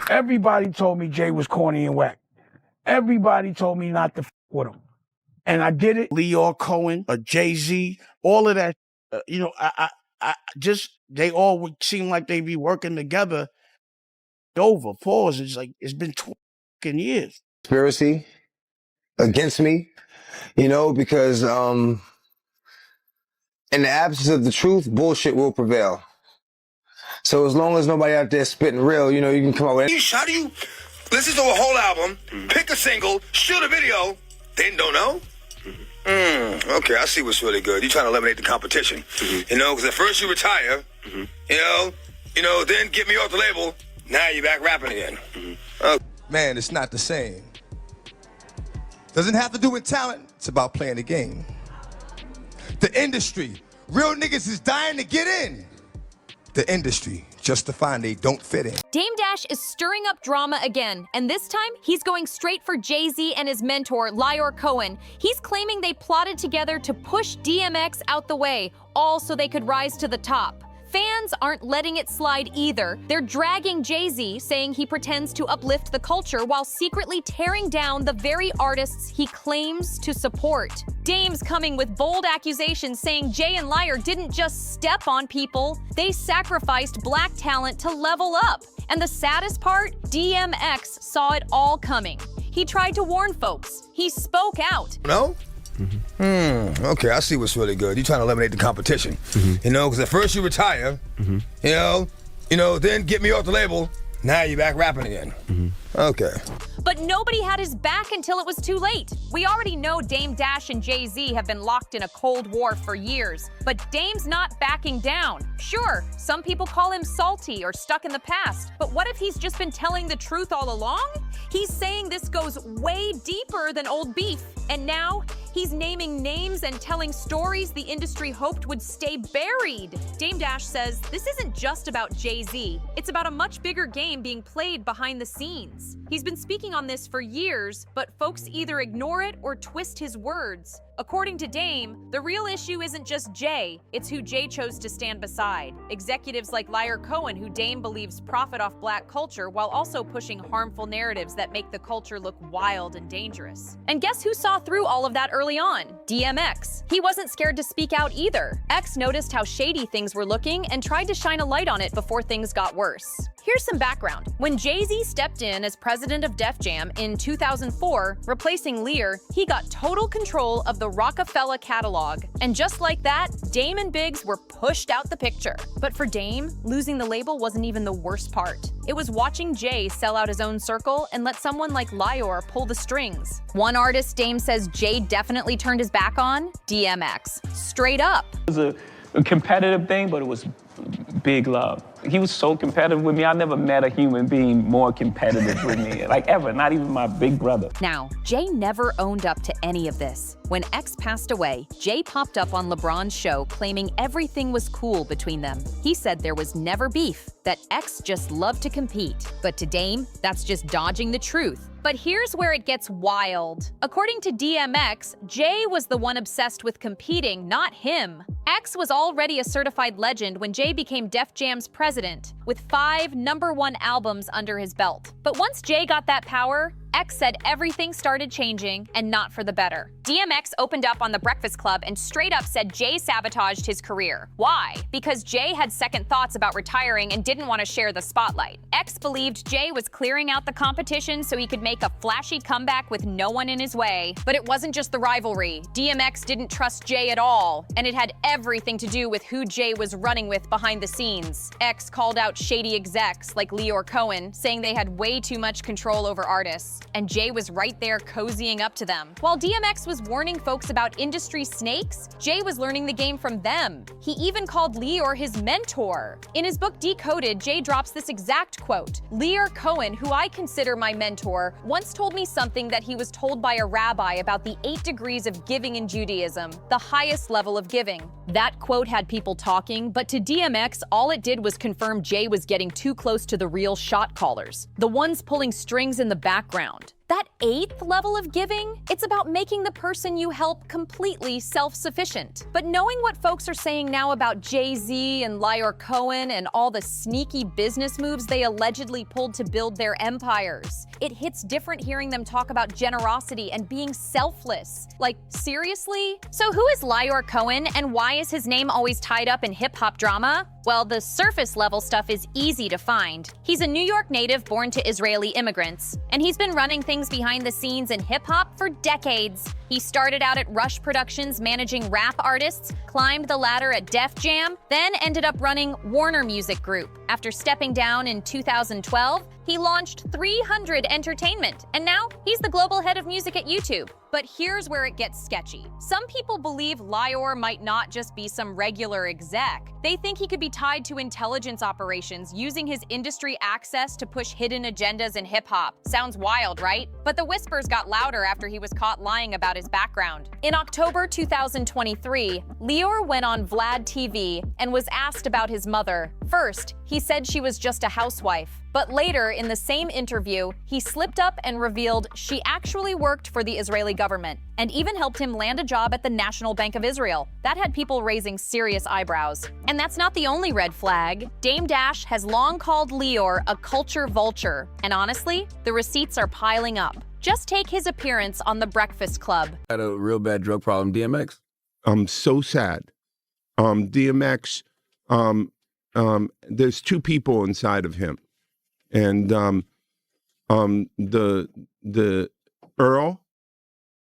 Everybody told me Jay was corny and whack. Everybody told me not to with him. And I did it. Leo Cohen, Jay Z, all of that. I just, they all would seem like they be working together. Over. Pause. It's like, it's been 20 years. Conspiracy against me, because in the absence of the truth, bullshit will prevail. So as long as nobody out there spitting real, you can come out with it. How do you listen to a whole album, pick a single, shoot a video, then don't know? Okay, I see what's really good. You're trying to eliminate the competition. Because at first you retire, then get me off the label, now you're back rapping again. Man, it's not the same. Doesn't have to do with talent, it's about playing the game. The industry, real niggas is dying to get in. The industry, just to find they don't fit in. Dame Dash is stirring up drama again, and this time he's going straight for Jay Z and his mentor, Lyor Cohen. He's claiming they plotted together to push DMX out the way, all so they could rise to the top. Fans aren't letting it slide either. They're dragging Jay Z, saying he pretends to uplift the culture while secretly tearing down the very artists he claims to support. Dame's coming with bold accusations saying Jay and Lyor didn't just step on people, they sacrificed black talent to level up. And the saddest part, DMX saw it all coming. He tried to warn folks. He spoke out. No? Okay, I see what's really good. You're trying to eliminate the competition. Because at first you retire, then get me off the label, now you're back rapping again. Okay. But nobody had his back until it was too late. We already know Dame Dash and Jay Z have been locked in a Cold War for years, but Dame's not backing down. Sure, some people call him salty or stuck in the past, but what if he's just been telling the truth all along? He's saying this goes way deeper than old beef, and now he's naming names and telling stories the industry hoped would stay buried. Dame Dash says this isn't just about Jay Z, it's about a much bigger game being played behind the scenes. He's been speaking on this for years, but folks either ignore it or twist his words. According to Dame, the real issue isn't just Jay, it's who Jay chose to stand beside. Executives like Lyor Cohen, who Dame believes profit off black culture while also pushing harmful narratives that make the culture look wild and dangerous. And guess who saw through all of that early on? DMX. He wasn't scared to speak out either. X noticed how shady things were looking and tried to shine a light on it before things got worse. Here's some background. When Jay Z stepped in as president of Def Jam in 2004, replacing Lear, he got total control of the Rockefeller catalog. And just like that, Dame and Biggs were pushed out the picture. But for Dame, losing the label wasn't even the worst part. It was watching Jay sell out his own circle and let someone like Lyor pull the strings. One artist Dame says Jay definitely turned his back on, DMX. Straight up. It was a competitive thing, but it was big love. He was so competitive with me. I never met a human being more competitive with me, like ever, not even my big brother. Now, Jay never owned up to any of this. When X passed away, Jay popped up on LeBron's show claiming everything was cool between them. He said there was never beef, that X just loved to compete. But to Dame, that's just dodging the truth. But here's where it gets wild. According to DMX, Jay was the one obsessed with competing, not him. X was already a certified legend when Jay became Def Jam's president, with 5 #1 albums under his belt. But once Jay got that power, X said everything started changing, and not for the better. DMX opened up on The Breakfast Club and straight up said Jay sabotaged his career. Why? Because Jay had second thoughts about retiring and didn't want to share the spotlight. X believed Jay was clearing out the competition so he could make a flashy comeback with no one in his way. But it wasn't just the rivalry. DMX didn't trust Jay at all, and it had everything to do with who Jay was running with behind the scenes. X called out shady execs like Lyor Cohen, saying they had way too much control over artists. And Jay was right there cozying up to them. While DMX was warning folks about industry snakes, Jay was learning the game from them. He even called Lyor his mentor. In his book Decoded, Jay drops this exact quote. Lyor Cohen, who I consider my mentor, once told me something that he was told by a rabbi about the 8 degrees of giving in Judaism, the highest level of giving. That quote had people talking, but to DMX, all it did was confirm Jay was getting too close to the real shot callers, the ones pulling strings in the background. That 8th level of giving, it's about making the person you help completely self-sufficient. But knowing what folks are saying now about Jay Z and Lyor Cohen and all the sneaky business moves they allegedly pulled to build their empires, it hits different hearing them talk about generosity and being selfless. Like, seriously? So who is Lyor Cohen and why is his name always tied up in hip-hop drama? Well, the surface level stuff is easy to find. He's a New York native born to Israeli immigrants, and he's been running things behind the scenes in hip-hop for decades. He started out at Rush Productions managing rap artists, climbed the ladder at Def Jam, then ended up running Warner Music Group. After stepping down in 2012, he launched 300 Entertainment, and now he's the global head of music at YouTube. But here's where it gets sketchy. Some people believe Lyor might not just be some regular exec. They think he could be tied to intelligence operations, using his industry access to push hidden agendas in hip-hop. Sounds wild, right? But the whispers got louder after he was caught lying about his background. In October 2023, Lyor went on Vlad TV and was asked about his mother. First, he said she was just a housewife. But later, in the same interview, he slipped up and revealed she actually worked for the Israeli government and even helped him land a job at the National Bank of Israel. That had people raising serious eyebrows. And that's not the only red flag. Dame Dash has long called Lyor a culture vulture. And honestly, the receipts are piling up. Just take his appearance on The Breakfast Club. Had a real bad drug problem, DMX. I'm so sad. DMX, there's two people inside of him. And the Earl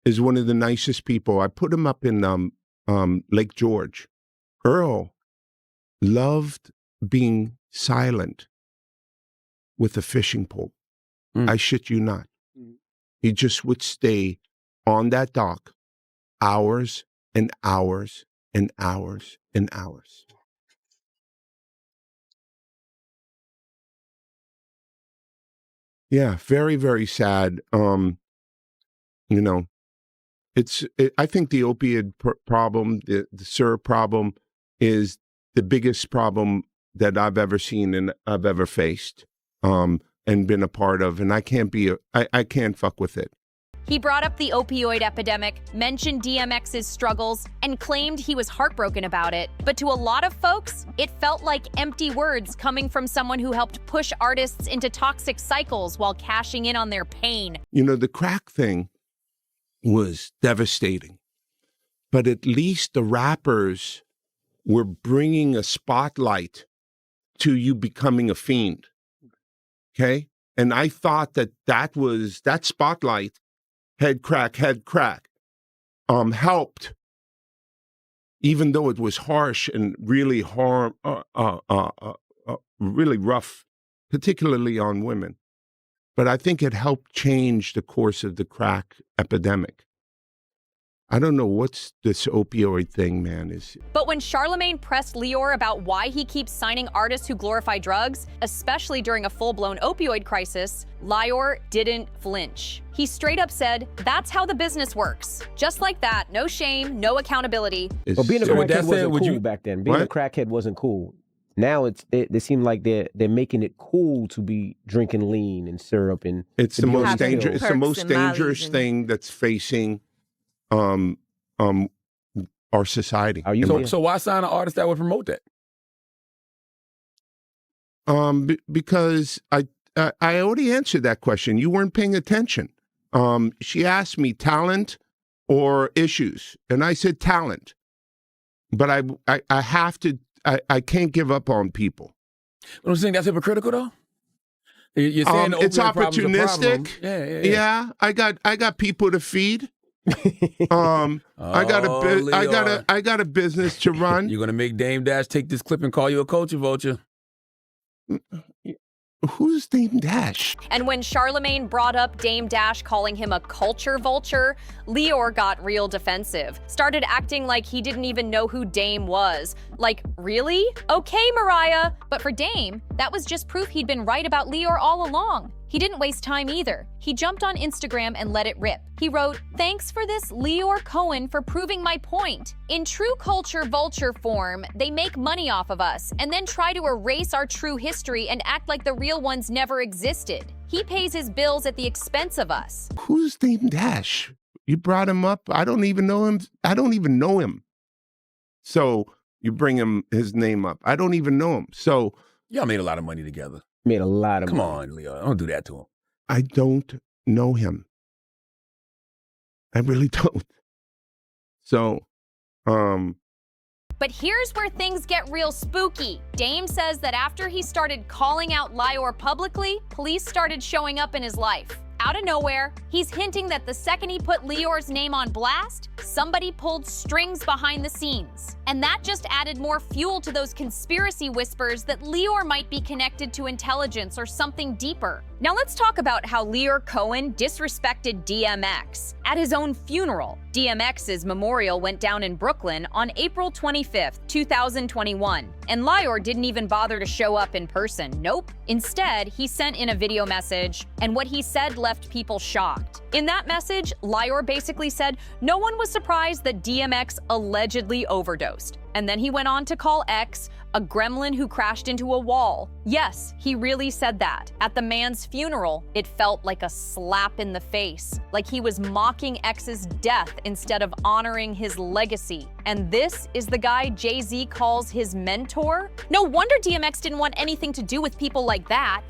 is one of the nicest people. I put him up in Lake George. Earl loved being silent with a fishing pole. I shit you not. He just would stay on that dock hours and hours and hours and hours. Yeah, very, very sad. You know, I think the opioid problem, the syrup problem, is the biggest problem that I've ever seen and I've ever faced, and been a part of. And I can't fuck with it. He brought up the opioid epidemic, mentioned DMX's struggles, and claimed he was heartbroken about it. But to a lot of folks, it felt like empty words coming from someone who helped push artists into toxic cycles while cashing in on their pain. You know, the crack thing was devastating, but at least the rappers were bringing a spotlight to you becoming a fiend, okay? And I thought that spotlight, head crack, helped, even though it was harsh and really really rough, particularly on women. But I think it helped change the course of the crack epidemic. I don't know what's this opioid thing, man, is. But when Charlemagne pressed Lyor about why he keeps signing artists who glorify drugs, especially during a full-blown opioid crisis, Lyor didn't flinch. He straight up said, that's how the business works. Just like that, no shame, no accountability. But being a crackhead wasn't would cool you- back then. Being a What? crackhead wasn't cool. Now they seem like they're making it cool to be drinking lean and syrup and It's to the be most on the dangerous. pill. It's the Perks most and Molly's dangerous and- thing that's facing our society. Are you? So why sign an artist that would promote that? Because I already answered that question. You weren't paying attention. She asked me talent or issues, and I said talent. But I have to. I can't give up on people. But I'm saying that's hypocritical, though. You're saying the It's opioid problem's a problem. opportunistic. Yeah. I got people to feed. I got a business to run. You're gonna make Dame Dash take this clip and call you a culture vulture. Who's Dame Dash? And when Charlemagne brought up Dame Dash calling him a culture vulture, Lyor got real defensive. Started acting like he didn't even know who Dame was. Like, really? Okay, Mariah. But for Dame, that was just proof he'd been right about Lyor all along. He didn't waste time either. He jumped on Instagram and let it rip. He wrote, "Thanks for this, Leor Cohen, for proving my point. In true culture vulture form, they make money off of us and then try to erase our true history and act like the real ones never existed. He pays his bills at the expense of us." Who's named Dash? You brought him up. I don't even know him. I don't even know him. So you bring his name up. I don't even know him. So Y'all made a lot of money together. Made a lot of Come money. on, Leo. Don't do that to him. I don't know him. I really don't. So, But here's where things get real spooky. Dame says that after he started calling out Lior publicly, police started showing up in his life. Out of nowhere, he's hinting that the second he put Lior's name on blast, somebody pulled strings behind the scenes. And that just added more fuel to those conspiracy whispers that Lior might be connected to intelligence or something deeper. Now let's talk about how Leor Cohen disrespected DMX at his own funeral. DMX's memorial went down in Brooklyn on April 25th, 2021, and Lior didn't even bother to show up in person. Nope. Instead, he sent in a video message, and what he said left people shocked. In that message, Lior basically said no one was surprised that DMX allegedly overdosed. And then he went on to call X a gremlin who crashed into a wall. Yes, he really said that. At the man's funeral, it felt like a slap in the face, like he was mocking X's death instead of honoring his legacy. And this is the guy Jay Z calls his mentor? No wonder DMX didn't want anything to do with people like that.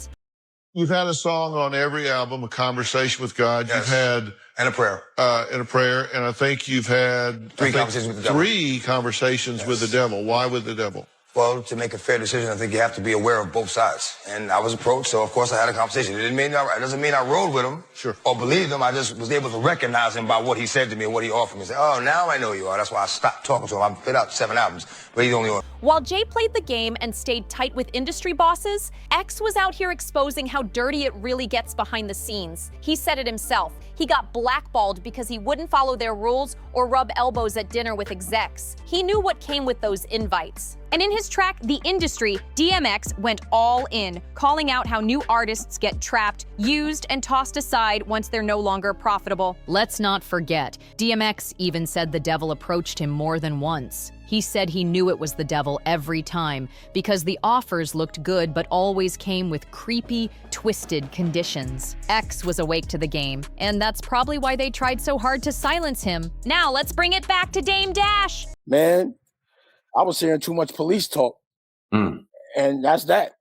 You've had a song on every album, a conversation with God. Yes. You've had And a prayer. and I think you've had Three conversations with the devil. Three conversations with the devil. Why with the devil? Well, to make a fair decision, I think you have to be aware of both sides. And I was approached, so of course I had a conversation. It doesn't mean I rode with him or believed him. I just was able to recognize him by what he said to me and what he offered me. I said, oh, now I know you are. That's why I stopped talking to him. I put out 7 albums, but he's only on. While Jay played the game and stayed tight with industry bosses, X was out here exposing how dirty it really gets behind the scenes. He said it himself. He got blackballed because he wouldn't follow their rules or rub elbows at dinner with execs. He knew what came with those invites. And in his track, The Industry, DMX went all in, calling out how new artists get trapped, used, and tossed aside once they're no longer profitable. Let's not forget, DMX even said the devil approached him more than once. He said he knew it was the devil every time because the offers looked good but always came with creepy, twisted conditions. X was awake to the game, and that's probably why they tried so hard to silence him. Now let's bring it back to Dame Dash. Man, I was hearing too much police talk, and that's that.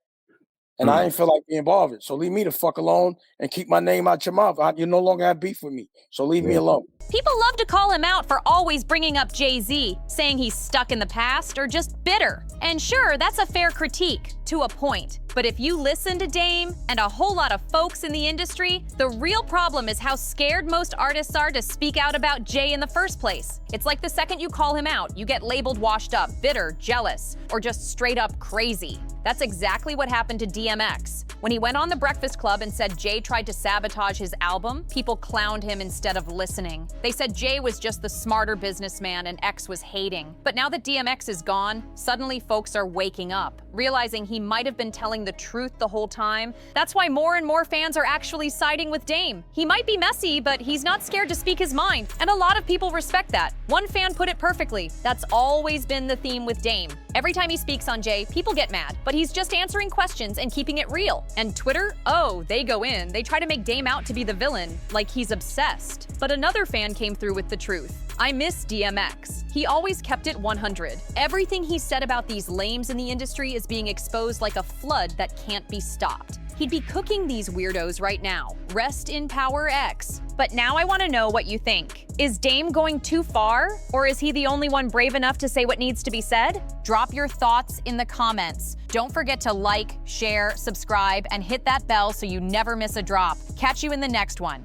And I ain't feel like being bothered. So leave me the fuck alone and keep my name out your mouth. You no longer have beef with me. So leave me alone. People love to call him out for always bringing up Jay Z, saying he's stuck in the past or just bitter. And sure, that's a fair critique, to a point. But if you listen to Dame and a whole lot of folks in the industry, the real problem is how scared most artists are to speak out about Jay in the first place. It's like the second you call him out, you get labeled washed up, bitter, jealous, or just straight up crazy. That's exactly what happened to DMX. When he went on The Breakfast Club and said Jay tried to sabotage his album, people clowned him instead of listening. They said Jay was just the smarter businessman and X was hating. But now that DMX is gone, suddenly folks are waking up, realizing he might have been telling the truth the whole time. That's why more and more fans are actually siding with Dame. He might be messy, but he's not scared to speak his mind, and a lot of people respect that. One fan put it perfectly. That's always been the theme with Dame. Every time he speaks on Jay, people get mad, but he's just answering questions and keeping it real. And Twitter, oh, they go in. They try to make Dame out to be the villain, like he's obsessed. But another fan came through with the truth. I miss DMX. He always kept it 100. Everything he said about these lames in the industry is being exposed like a flood that can't be stopped. He'd be cooking these weirdos right now. Rest in power, X. But now I want to know what you think. Is Dame going too far? Or is he the only one brave enough to say what needs to be said? Drop your thoughts in the comments. Don't forget to like, share, subscribe, and hit that bell so you never miss a drop. Catch you in the next one.